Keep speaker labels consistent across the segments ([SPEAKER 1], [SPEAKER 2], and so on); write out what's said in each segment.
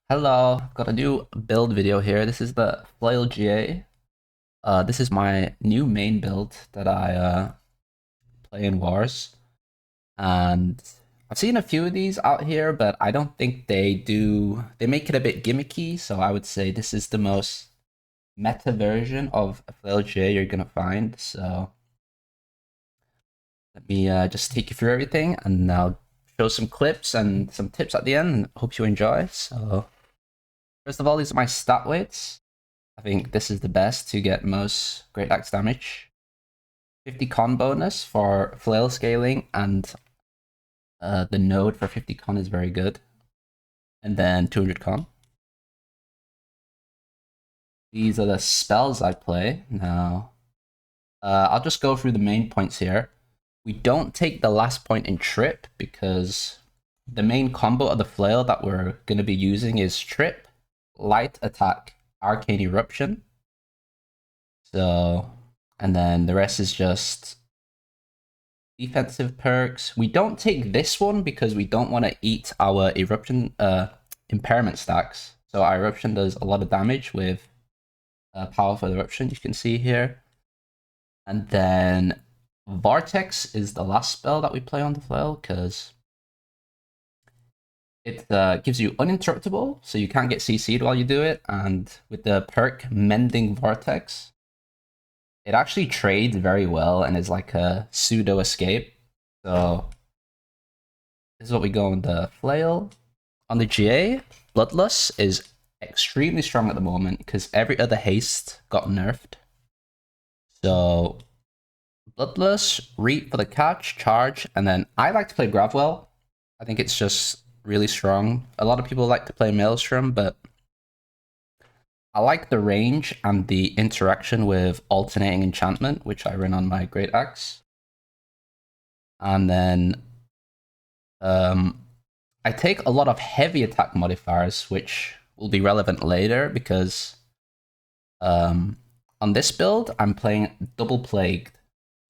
[SPEAKER 1] Hello, I've got a new build video here. This is the Flail GA. This is my new main build that I play in Wars. And I've seen a few of these out here, but I don't think they make it a bit gimmicky. So I would say this is the most meta version of a Flail GA you're gonna find. So let me just take you through everything and I'll show some clips and some tips at the end and hope you enjoy. So first of all, these are my stat weights. I think this is the best to get most Greataxe damage. 50 con bonus for flail scaling, and the node for 50 con is very good. And then 200 con. These are the spells I play. Now, I'll just go through the main points here. We don't take the last point in trip because the main combo of the flail that we're going to be using is trip, light attack, arcane eruption. So, and then the rest is just defensive perks. We don't take this one because we don't want to eat our eruption impairment stacks. So our eruption does a lot of damage with powerful eruption, you can see here. And then Vortex is the last spell that we play on the flail because it gives you uninterruptible, so you can't get CC'd while you do it. And with the perk Mending Vortex, it actually trades very well and is like a pseudo escape. So this is what we go on the flail. On the GA, Bloodlust is extremely strong at the moment because every other haste got nerfed. So Bloodlust, Reap for the catch, charge, and then I like to play Gravwell. I think it's just really strong. A lot of people like to play Maelstrom, but I like the range and the interaction with alternating enchantment, which I run on my Greataxe. And then I take a lot of heavy attack modifiers, which will be relevant later because on this build, I'm playing double Plagued.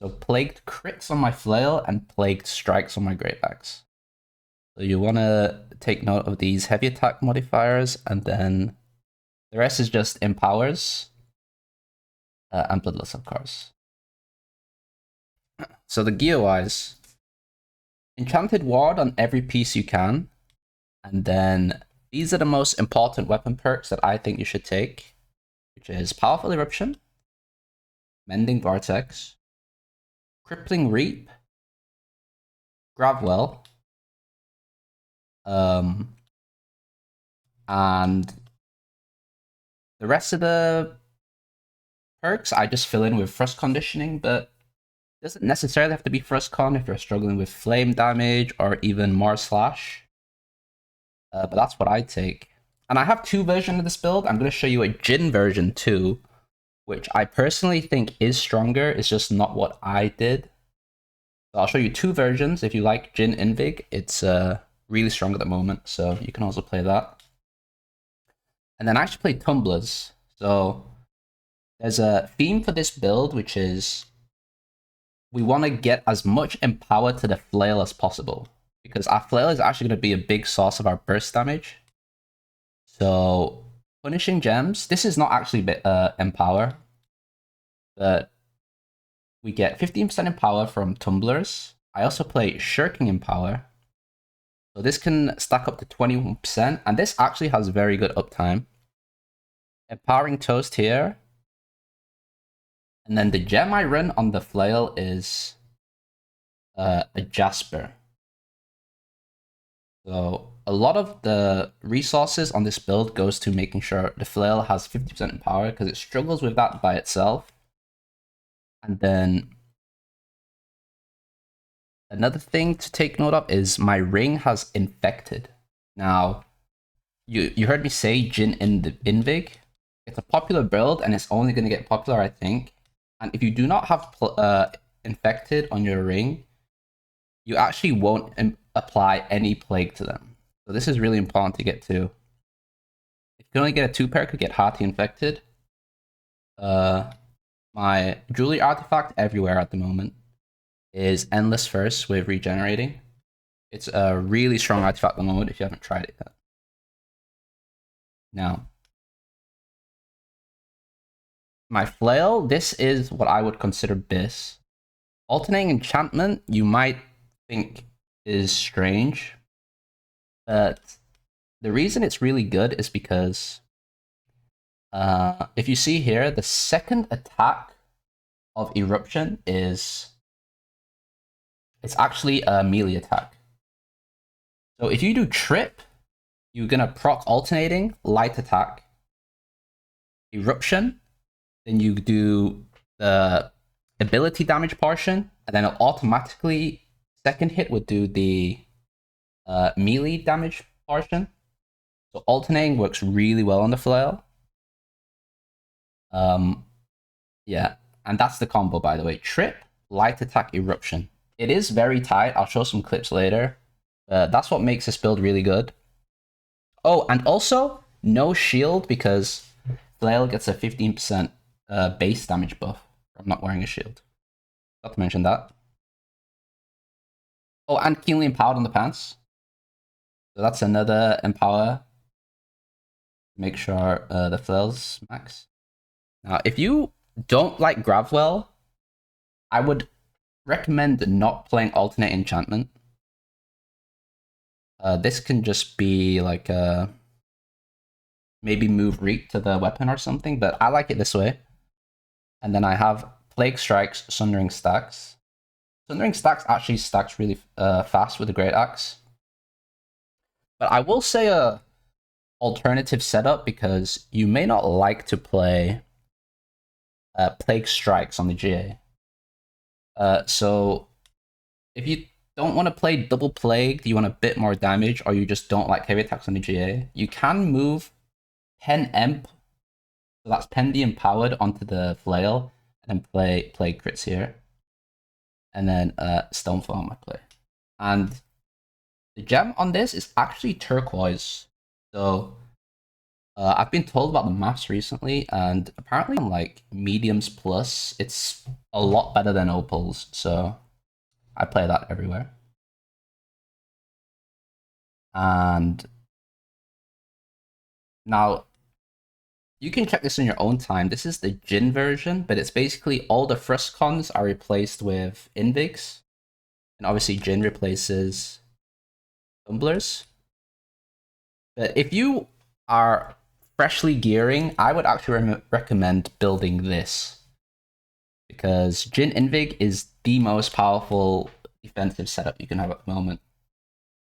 [SPEAKER 1] So Plagued crits on my Flail and Plagued strikes on my Greataxe. So you want to take note of these heavy attack modifiers, and then the rest is just empowers and Bloodlust, of course. So the gear-wise, Enchanted Ward on every piece you can, and then these are the most important weapon perks that I think you should take, which is Powerful Eruption, Mending Vortex, Crippling Reap, Gravwell, and the rest of the perks I just fill in with Thrust Conditioning, but it doesn't necessarily have to be Thrust Con if you're struggling with flame damage or even Mars Slash. But that's what I take. And I have two versions of this build. I'm going to show you a Jin version too, which I personally think is stronger. It's just not what I did. So I'll show you two versions. If you like Jin Invig, it's really strong at the moment, so you can also play that. And then I actually play Tumblers. So there's a theme for this build, which is we want to get as much empower to the flail as possible, because our flail is actually going to be a big source of our burst damage. So punishing gems, this is not actually empower, but we get 15% empower from tumblers. I also play shirking empower, so this can stack up to 21%, and this actually has very good uptime. Empowering toast here, and then the gem I run on the flail is a jasper. So a lot of the resources on this build goes to making sure the flail has 50% in power because it struggles with that by itself. And then another thing to take note of is my ring has infected. Now, you heard me say Jin in the Invig. It's a popular build and it's only going to get popular, I think. And if you do not have infected on your ring, you actually won't apply any plague to them. So this is really important to get to. If you can only get a 2-pair, could get Hearty infected. My Jewelry artifact everywhere at the moment is Endless First with regenerating. It's a really strong artifact at the moment if you haven't tried it yet. Now, my Flail, this is what I would consider BIS. Alternating enchantment, you might think is strange, but the reason it's really good is because if you see here, the second attack of Eruption it's actually a melee attack. So if you do Trip, you're gonna proc alternating, light attack, Eruption, then you do the ability damage portion, and then it'll automatically, second hit would do the melee damage portion. So alternating works really well on the Flail. Yeah, and that's the combo, by the way. Trip, light attack, Eruption. It is very tight. I'll show some clips later. That's what makes this build really good. Oh, and also, no shield because Flail gets a 15% base damage buff from not wearing a shield. Got to mention that. Oh, and keenly empowered on the pants. So that's another empower. Make sure the Flail's max. Now, if you don't like Gravwell, I would recommend not playing alternate enchantment. This can just be like maybe move Reek to the weapon or something, but I like it this way. And then I have Plague Strikes, Sundering Stacks. Sundering Stacks actually stacks really fast with the Greataxe. But I will say a alternative setup because you may not like to play Plague Strikes on the GA. So if you don't want to play double Plagued, you want a bit more damage, or you just don't like heavy attacks on the GA, you can move Pen Emp, so that's Pen the Empowered, onto the Flail, and then play Plague crits here. And then Stonefall on my play. And the gem on this is actually turquoise. So I've been told about the maps recently, and apparently on like mediums plus, it's a lot better than opals. So I play that everywhere. And now you can check this in your own time. This is the Jin version, but it's basically all the Fruscons are replaced with Invigs. And obviously Jin replaces Tumblers. But if you are freshly gearing, I would actually recommend building this. Because Jin Invig is the most powerful defensive setup you can have at the moment.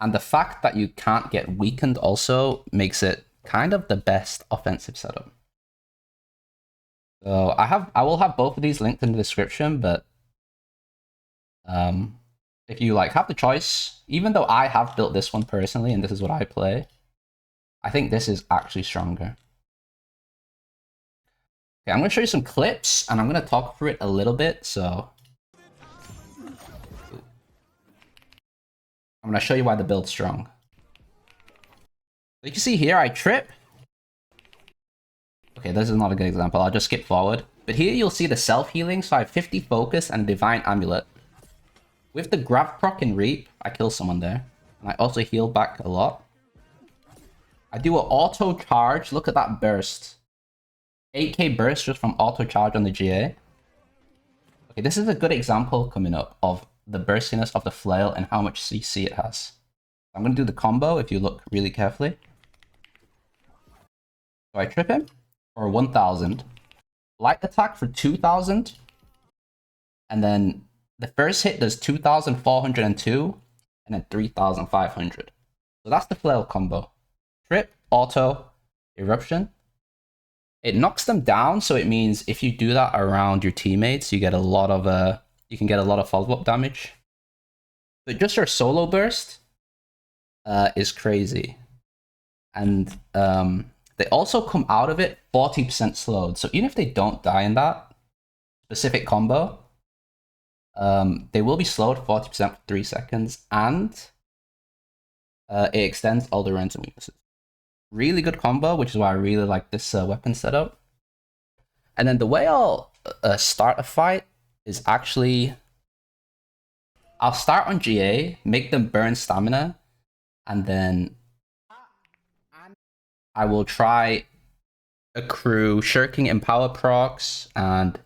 [SPEAKER 1] And the fact that you can't get weakened also makes it kind of the best offensive setup. So I will have both of these linked in the description, but if you like have the choice, even though I have built this one personally and this is what I play, I think this is actually stronger. Okay, I'm going to show you some clips and I'm going to talk through it a little bit. So I'm going to show you why the build's strong. You can see here I trip. Okay, this is not a good example. I'll just skip forward. But here you'll see the self-healing. So I have 50 focus and a divine amulet. With the grab proc and reap, I kill someone there. And I also heal back a lot. I do an auto charge. Look at that burst. 8k burst just from auto charge on the GA. Okay, this is a good example coming up of the burstiness of the Flail and how much CC it has. I'm going to do the combo if you look really carefully. So I trip him for 1000. Light attack for 2000. And then the first hit does 2402 and then 3500. So that's the Flail combo. Trip, auto, eruption. It knocks them down, so it means if you do that around your teammates, you get a lot of you can get a lot of follow-up damage. But just your solo burst is crazy. And they also come out of it 40% slowed. So even if they don't die in that specific combo, they will be slowed 40% for 3 seconds, and it extends all the random weaknesses. Really good combo, which is why I really like this weapon setup. And then the way I'll start a fight is actually I'll start on GA, make them burn stamina, and then I will try accrue shirking and power procs and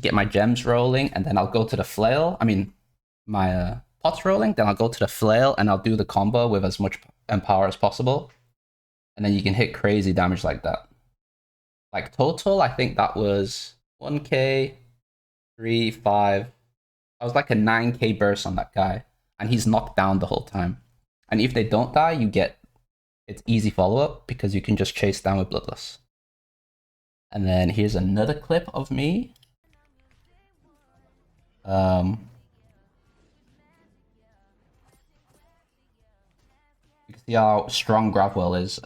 [SPEAKER 1] get my gems rolling, and then I'll go to the flail. I mean, my pots rolling. Then I'll go to the flail and I'll do the combo with as much empower as possible, and then you can hit crazy damage like that. Like total, I think that was 1k, 3, 5. I was like a 9k burst on that guy, and he's knocked down the whole time. And if they don't die, you get it's easy follow up because you can just chase down with Bloodless. And then here's another clip of me. You can see how strong Gravwell is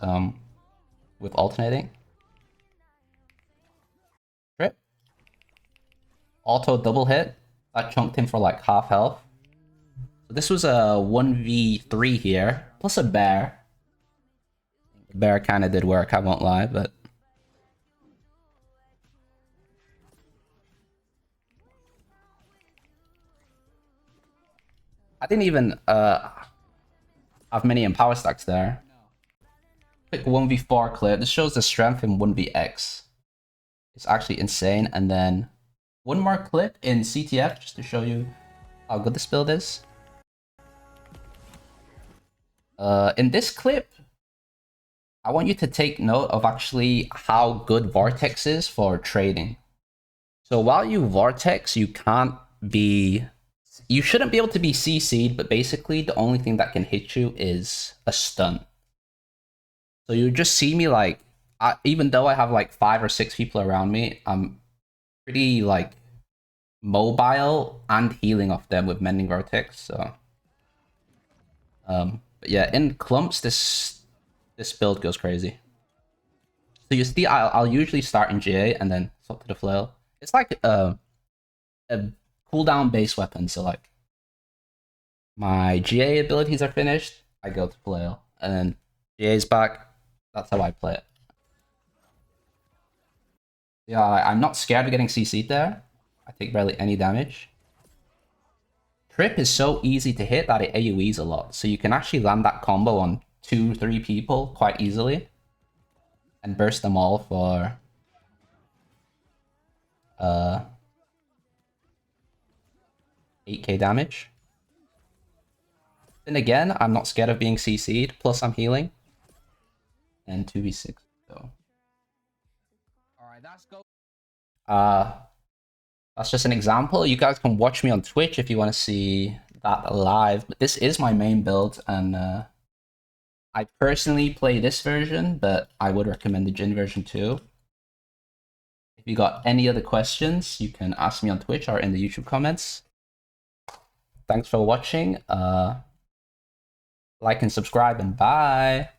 [SPEAKER 1] with alternating. Trip. Auto double hit. That chunked him for like half health. So this was a 1v3 here, plus a bear. The bear kind of did work, I won't lie, but... I didn't even have many empower stacks there. Quick 1v4 clip. This shows the strength in 1vx. It's actually insane. And then one more clip in CTF just to show you how good this build is. In this clip, I want you to take note of actually how good Vortex is for trading. So while you Vortex, you shouldn't be able to be CC'd, but basically the only thing that can hit you is a stun. So you just see me like, even though I have like 5 or 6 people around me, I'm pretty like mobile and healing off them with Mending Vortex. So, but yeah, in clumps, this build goes crazy. So you see, I'll usually start in GA and then swap to the flail. It's like a cooldown base weapon. So like my GA abilities are finished, I go to flail, and then GA's back. That's how I play it. Yeah, I'm not scared of getting CC'd there. I take barely any damage. Trip is so easy to hit that it AoEs a lot, so you can actually land that combo on 2-3 people quite easily and burst them all for 8k damage. Then again, I'm not scared of being CC'd, plus I'm healing. And 2v6. So. Alright, that's go. That's just an example. You guys can watch me on Twitch if you want to see that live. But this is my main build, and I personally play this version, but I would recommend the Jhin version too. If you got any other questions, you can ask me on Twitch or in the YouTube comments. Thanks for watching. Like and subscribe, and bye.